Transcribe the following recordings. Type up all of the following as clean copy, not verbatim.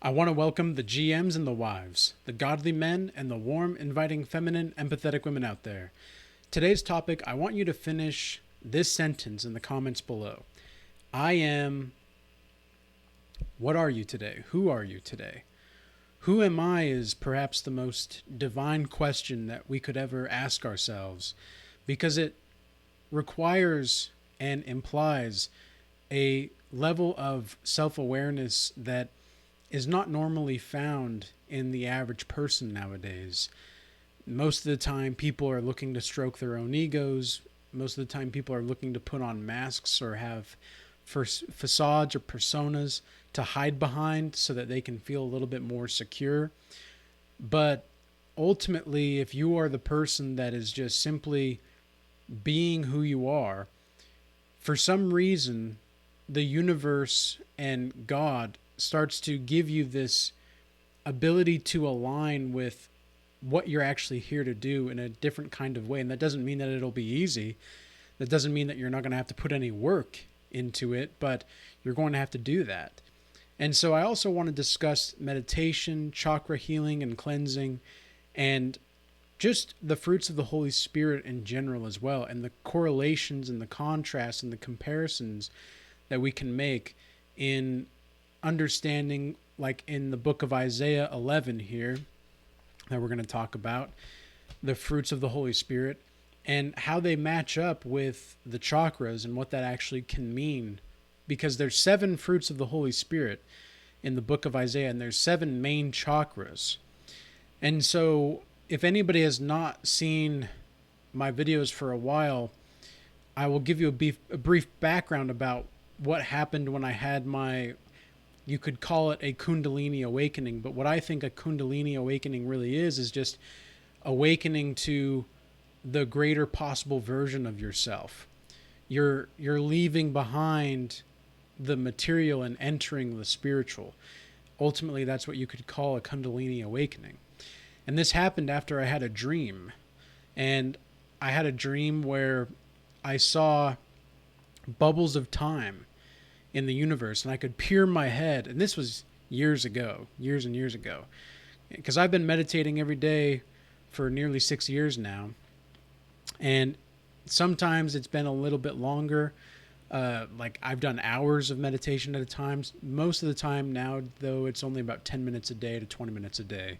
I want to welcome the GMs and the wives, the godly men and the warm, inviting, feminine, empathetic women out there. Today's topic, I want you to finish this sentence in the comments below. I am. What are you today? Who are you today? Who am I is perhaps the most divine question that we could ever ask ourselves, because it requires and implies a level of self-awareness that is not normally found in the average person nowadays. Most of the time, people are looking to stroke their own egos. Most of the time, people are looking to put on masks or have facades or personas to hide behind so that they can feel a little bit more secure. But ultimately, if you are the person that is just simply being who you are, for some reason, the universe and God starts to give you this ability to align with what you're actually here to do in a different kind of way. And that doesn't mean that it'll be easy. That doesn't mean that you're not going to have to put any work into it, but you're going to have to do that. And so I also want to discuss meditation, chakra healing and cleansing, and just the fruits of the Holy Spirit in general as well, and the correlations and the contrasts and the comparisons that we can make in understanding, like in the book of Isaiah 11 here, that we're going to talk about, the fruits of the Holy Spirit and how they match up with the chakras and what that actually can mean. Because there's 7 fruits of the Holy Spirit in the book of Isaiah, and there's 7 main chakras. And so if anybody has not seen my videos for a while, I will give you a brief background about what happened when I had my, you could call it a Kundalini awakening, but what I think a Kundalini awakening really is just awakening to the greater possible version of yourself. You're leaving behind the material and entering the spiritual. Ultimately, that's what you could call a Kundalini awakening. And this happened after I had a dream. And I had a dream where I saw bubbles of time in the universe, and I could peer my head. And this was years and years ago, because I've been meditating every day for nearly 6 years now. And sometimes it's been a little bit longer. Like I've done hours of meditation at a time. Most of the time now, though, it's only about 10 minutes a day to 20 minutes a day.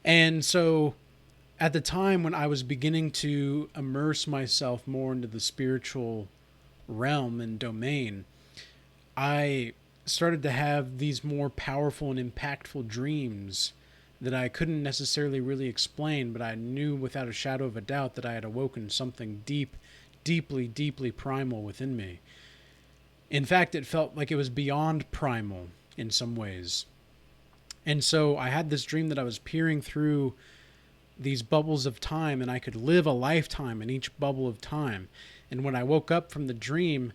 And so at the time when I was beginning to immerse myself more into the spiritual realm and domain, I started to have these more powerful and impactful dreams that I couldn't necessarily really explain, but I knew without a shadow of a doubt that I had awoken something deeply primal within me. In fact, it felt like it was beyond primal in some ways. And so I had this dream that I was peering through these bubbles of time, and I could live a lifetime in each bubble of time. And when I woke up from the dream,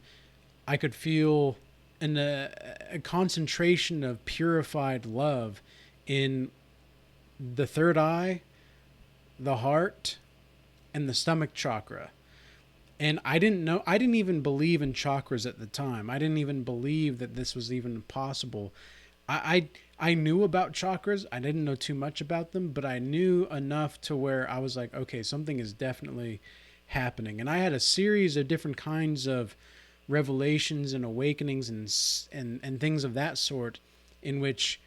I could feel a concentration of purified love in the third eye, the heart, and the stomach chakra. And I didn't even believe in chakras at the time. I didn't even believe that this was even possible. I knew about chakras. I didn't know too much about them, but I knew enough to where I was like, okay, something is definitely happening. And I had a series of different kinds of revelations and awakenings and things of that sort, in which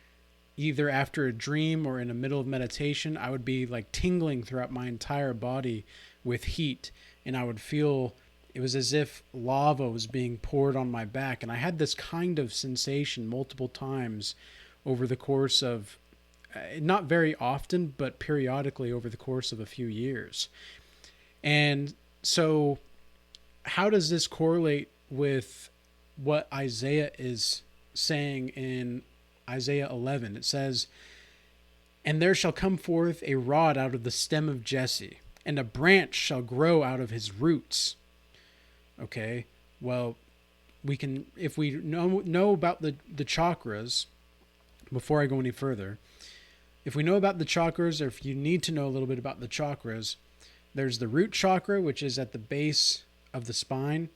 either after a dream or in the middle of meditation, I would be like tingling throughout my entire body with heat, and I would feel it was as if lava was being poured on my back. And I had this kind of sensation multiple times over the course of, not very often, but periodically over the course of a few years. And so how does this correlate with what Isaiah is saying in Isaiah 11? It says, "And there shall come forth a rod out of the stem of Jesse, and a branch shall grow out of his roots." Okay, well, we can, if we know about the chakras, before I go any further, if we know about the chakras, or if you need to know a little bit about the chakras, there's the root chakra, which is at the base of the spine.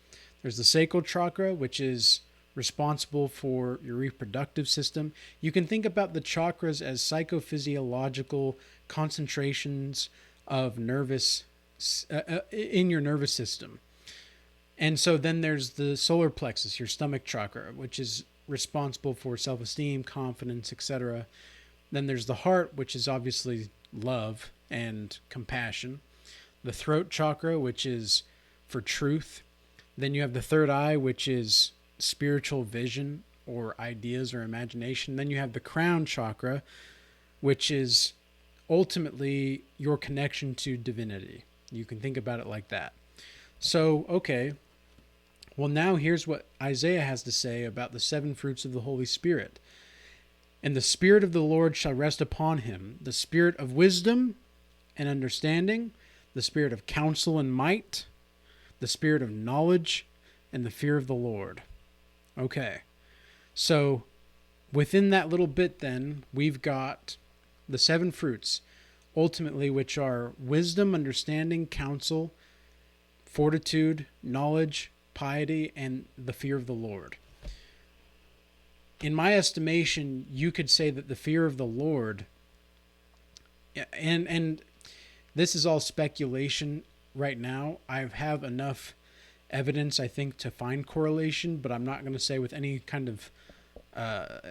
There's the sacral chakra, which is responsible for your reproductive system. You can think about the chakras as psychophysiological concentrations of in your nervous system. And so then there's the solar plexus, your stomach chakra, which is responsible for self-esteem, confidence, etc. Then there's the heart, which is obviously love and compassion. The throat chakra, which is for truth. Then you have the third eye, which is spiritual vision or ideas or imagination. Then you have the crown chakra, which is ultimately your connection to divinity. You can think about it like that. So, okay, well, now here's what Isaiah has to say about the 7 fruits of the Holy Spirit. And the Spirit of the Lord shall rest upon him, the Spirit of wisdom and understanding, the Spirit of counsel and might, the Spirit of knowledge, and the fear of the Lord. Okay, so within that little bit then, we've got the 7 fruits, ultimately, which are wisdom, understanding, counsel, fortitude, knowledge, piety, and the fear of the Lord. In my estimation, you could say that the fear of the Lord, and this is all speculation right now. I have enough evidence, I think, to find correlation, but I'm not going to say with any kind of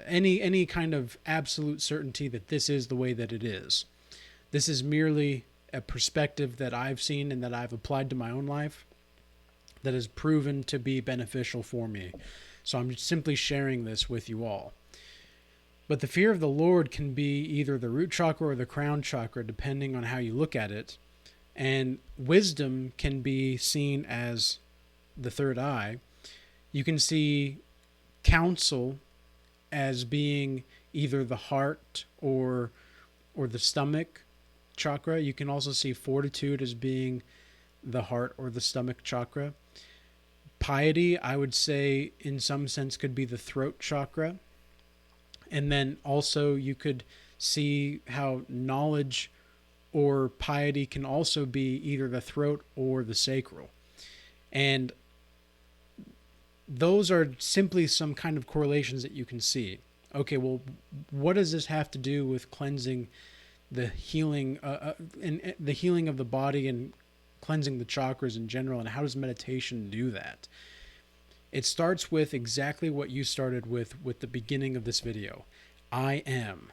any kind of absolute certainty that this is the way that it is. This is merely a perspective that I've seen and that I've applied to my own life that has proven to be beneficial for me. So I'm simply sharing this with you all. But the fear of the Lord can be either the root chakra or the crown chakra, depending on how you look at it. And wisdom can be seen as the third eye. You can see counsel as being either the heart or the stomach chakra. You can also see fortitude as being the heart or the stomach chakra. Piety, I would say, in some sense, could be the throat chakra. And then also you could see how knowledge or piety can also be either the throat or the sacral. And those are simply some kind of correlations that you can see. Okay, well, what does this have to do with cleansing the healing and the healing of the body and cleansing the chakras in general, and how does meditation do that? It starts with exactly what you started with the beginning of this video. I am.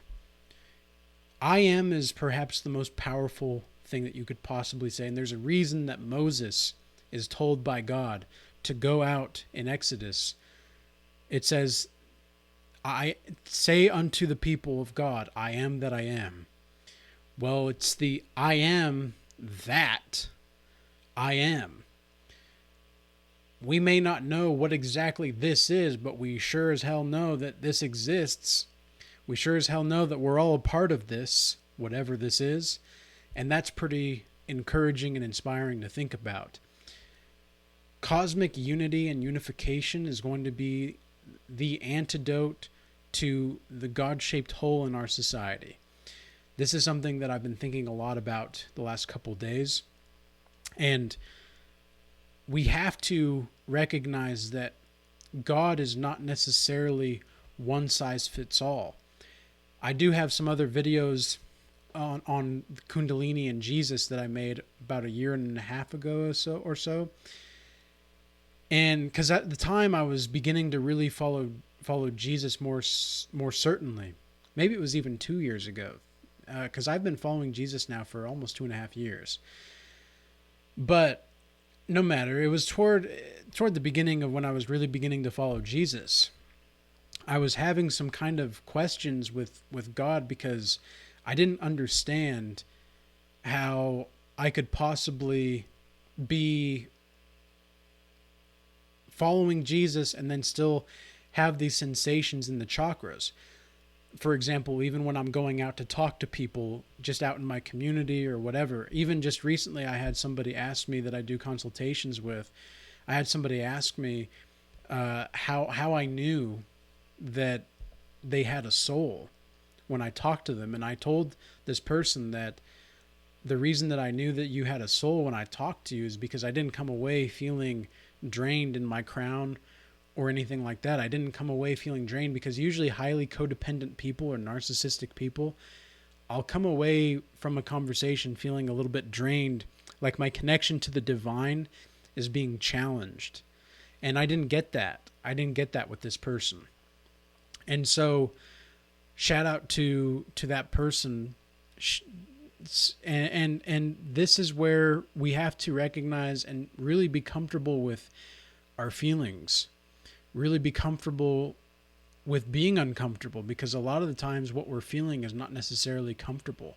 I am is perhaps the most powerful thing that you could possibly say, and there's a reason that Moses is told by God to go out in Exodus. It says, I say unto the people of God, I am that I am. Well, it's the I am that I am. We may not know what exactly this is, but we sure as hell know that this exists. We sure as hell know that we're all a part of this, whatever this is. And that's pretty encouraging and inspiring to think about. Cosmic unity and unification is going to be the antidote to the God-shaped hole in our society. This is something that I've been thinking a lot about the last couple days. And we have to recognize that God is not necessarily one size fits all. I do have some other videos on Kundalini and Jesus that I made about 1.5 years ago or so. And because at the time I was beginning to really follow Jesus more certainly. Maybe it was even 2 years ago, because I've been following Jesus now for almost 2.5 years. But no matter, it was toward the beginning of when I was really beginning to follow Jesus. I was having some kind of questions with God because I didn't understand how I could possibly be following Jesus and then still have these sensations in the chakras. For example, even when I'm going out to talk to people just out in my community or whatever, even just recently I had somebody ask me that I do consultations with. I had somebody ask me how I knew that they had a soul when I talked to them. And I told this person that the reason that I knew that you had a soul when I talked to you is because I didn't come away feeling drained in my crown or anything like that. I didn't come away feeling drained, because usually highly codependent people or narcissistic people, I'll come away from a conversation feeling a little bit drained, like my connection to the divine is being challenged. And I didn't get that. I didn't get that with this person. And so shout out to that person. And this is where we have to recognize and really be comfortable with our feelings, really be comfortable with being uncomfortable, because a lot of the times what we're feeling is not necessarily comfortable.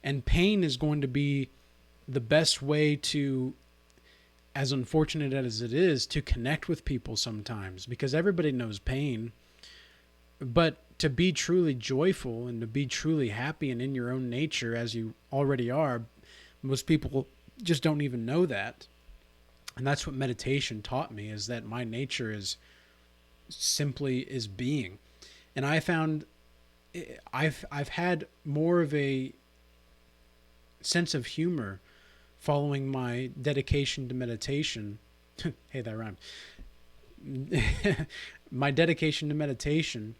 And pain is going to be the best way to, as unfortunate as it is, to connect with people sometimes, because everybody knows pain. But to be truly joyful and to be truly happy and in your own nature, as you already are, most people just don't even know that. And that's what meditation taught me, is that my nature is simply is being. And I found I've had more of a sense of humor following my dedication to meditation. Hey, that rhymed. My dedication to meditation,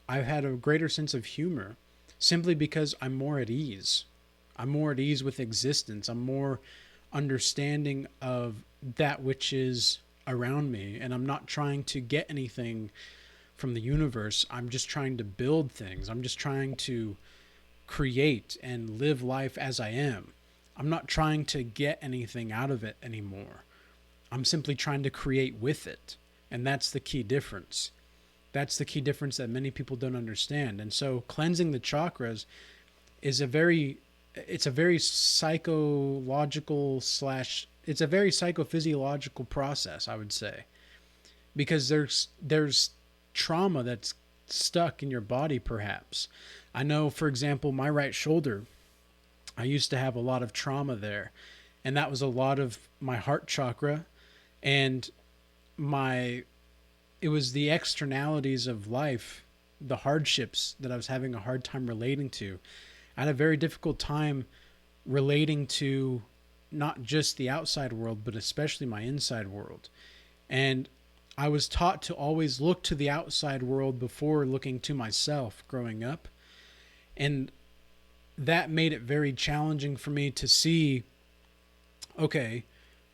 I've had a greater sense of humor simply because I'm more at ease. I'm more at ease with existence. I'm more understanding of that which is around me, and I'm not trying to get anything from the universe. I'm just trying to build things. I'm just trying to create and live life as I am. I'm not trying to get anything out of it anymore. I'm simply trying to create with it. And that's the key difference. That's the key difference that many people don't understand. And so cleansing the chakras is a very psychological slash, it's a very psychophysiological process, I would say, because there's trauma that's stuck in your body, perhaps. I know, for example, my right shoulder, I used to have a lot of trauma there, and that was a lot of my heart chakra, and it was the externalities of life, the hardships that I was having a hard time relating to. I had a very difficult time relating to not just the outside world, but especially my inside world. And I was taught to always look to the outside world before looking to myself growing up. And that made it very challenging for me to see, okay,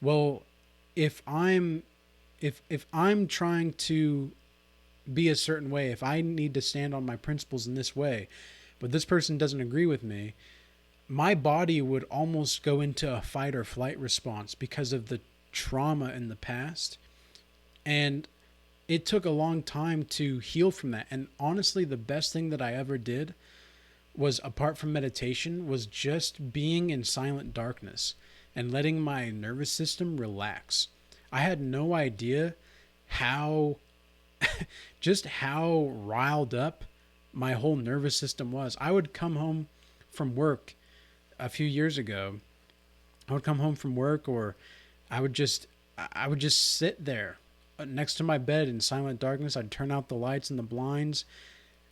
well, if I'm trying to be a certain way, if I need to stand on my principles in this way, but this person doesn't agree with me, my body would almost go into a fight or flight response because of the trauma in the past. And it took a long time to heal from that. And honestly, the best thing that I ever did was, apart from meditation, was just being in silent darkness and letting my nervous system relax. I had no idea how riled up my whole nervous system was. I would come home from work a few years ago. I would come home from work, or I would just sit there next to my bed in silent darkness. I'd turn out the lights and the blinds,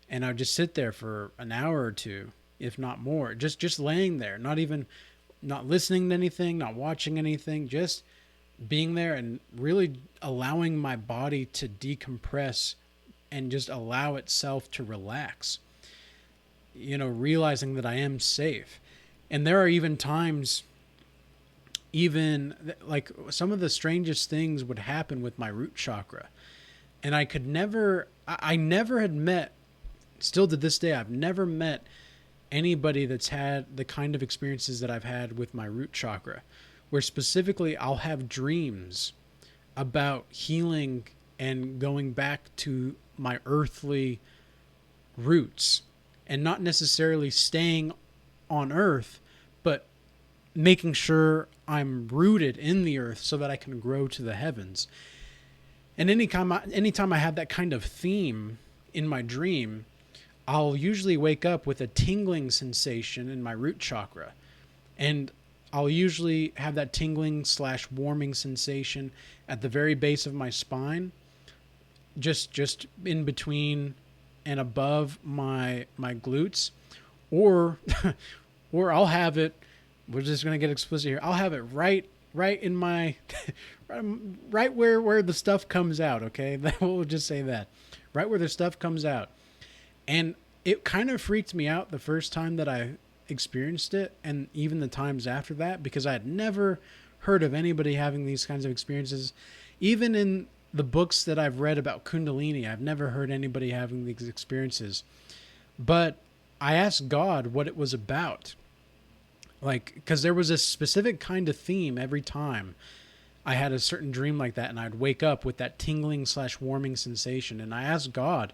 and I'd just sit there for an hour or two, if not more, just laying there, not listening to anything, not watching anything, just being there and really allowing my body to decompress and just allow itself to relax, realizing that I am safe. And there are even times, like, some of the strangest things would happen with my root chakra. And I never had met, still to this day, I've never met anybody that's had the kind of experiences that I've had with my root chakra, where specifically I'll have dreams about healing and going back to my earthly roots, and not necessarily staying on earth, but making sure I'm rooted in the earth so that I can grow to the heavens. And anytime I have that kind of theme in my dream, I'll usually wake up with a tingling sensation in my root chakra. And I'll usually have that tingling / warming sensation at the very base of my spine, just in between and above my glutes, or I'll have it, we're just going to get explicit here, I'll have it right right in my, right where the stuff comes out. Okay, we'll just say that, right where the stuff comes out, and it kind of freaked me out the first time that I experienced it, and even the times after that, because I had never heard of anybody having these kinds of experiences. Even in the books that I've read about Kundalini, I've never heard anybody having these experiences. But I asked God what it was about. Like, because there was a specific kind of theme every time I had a certain dream like that, and I'd wake up with that tingling slash warming sensation. And I asked God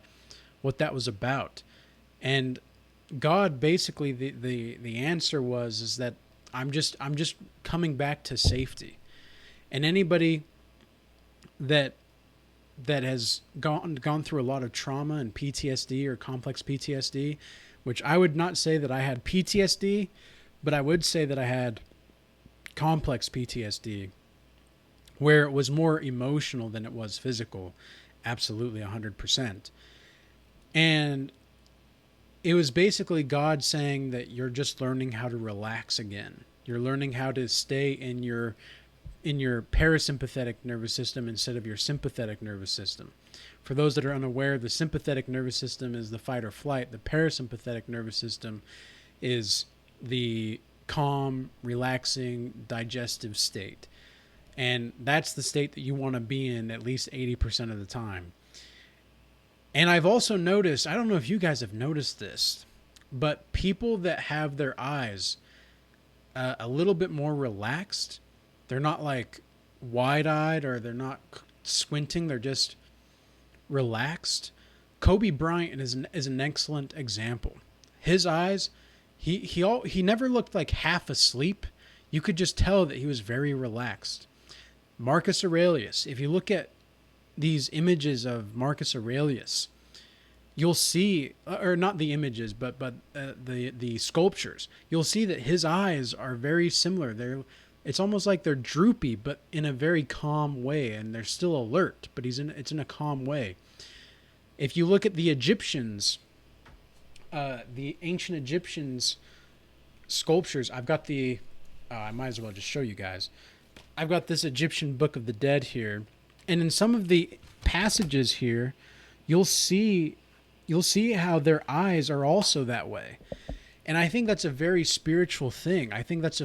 what that was about. And God basically the answer was is that I'm just coming back to safety. And anybody that has gone through a lot of trauma and PTSD or complex PTSD, which I would not say that I had PTSD, but I would say that I had complex PTSD, where it was more emotional than it was physical. Absolutely 100%. And it was basically God saying that you're just learning how to relax again. You're learning how to stay in your parasympathetic nervous system instead of your sympathetic nervous system. For those that are unaware, the sympathetic nervous system is the fight or flight. The parasympathetic nervous system is the calm, relaxing, digestive state. And that's the state that you want to be in at least 80% of the time. And I've also noticed, I don't know if you guys have noticed this, but people that have their eyes a little bit more relaxed, they're not like wide-eyed or they're not squinting, they're just relaxed. Kobe Bryant is an excellent example. His eyes, he never looked like half asleep. You could just tell that he was very relaxed. Marcus Aurelius, if you look at these images of Marcus Aurelius, you'll see, or not the images, but the sculptures. You'll see that his eyes are very similar. It's almost like they're droopy, but in a very calm way, and they're still alert, but it's in a calm way. If you look at the Egyptians, the ancient Egyptians sculptures, I've got I might as well just show you guys. I've got this Egyptian Book of the Dead here, and in some of the passages here, you'll see how their eyes are also that way. And I think that's a very spiritual thing. I think that's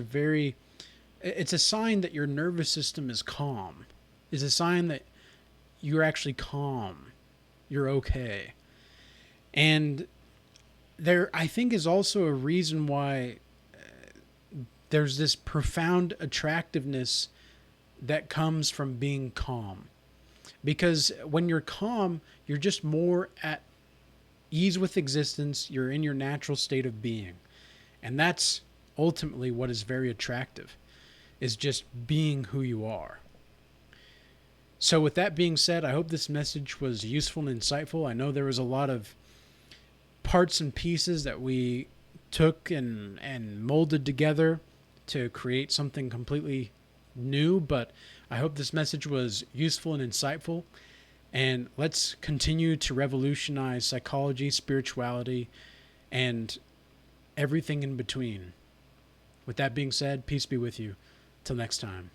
it's a sign that your nervous system is calm. It's a sign that you're actually calm. You're okay. And there, I think, is also a reason why there's this profound attractiveness that comes from being calm. Because when you're calm, you're just more at ease with existence. You're in your natural state of being. And that's ultimately what is very attractive, is just being who you are. So with that being said, I hope this message was useful and insightful. I know there was a lot of parts and pieces that we took and molded together to create something completely new, but I hope this message was useful and insightful. And let's continue to revolutionize psychology, spirituality, and everything in between. With that being said, peace be with you. Till next time.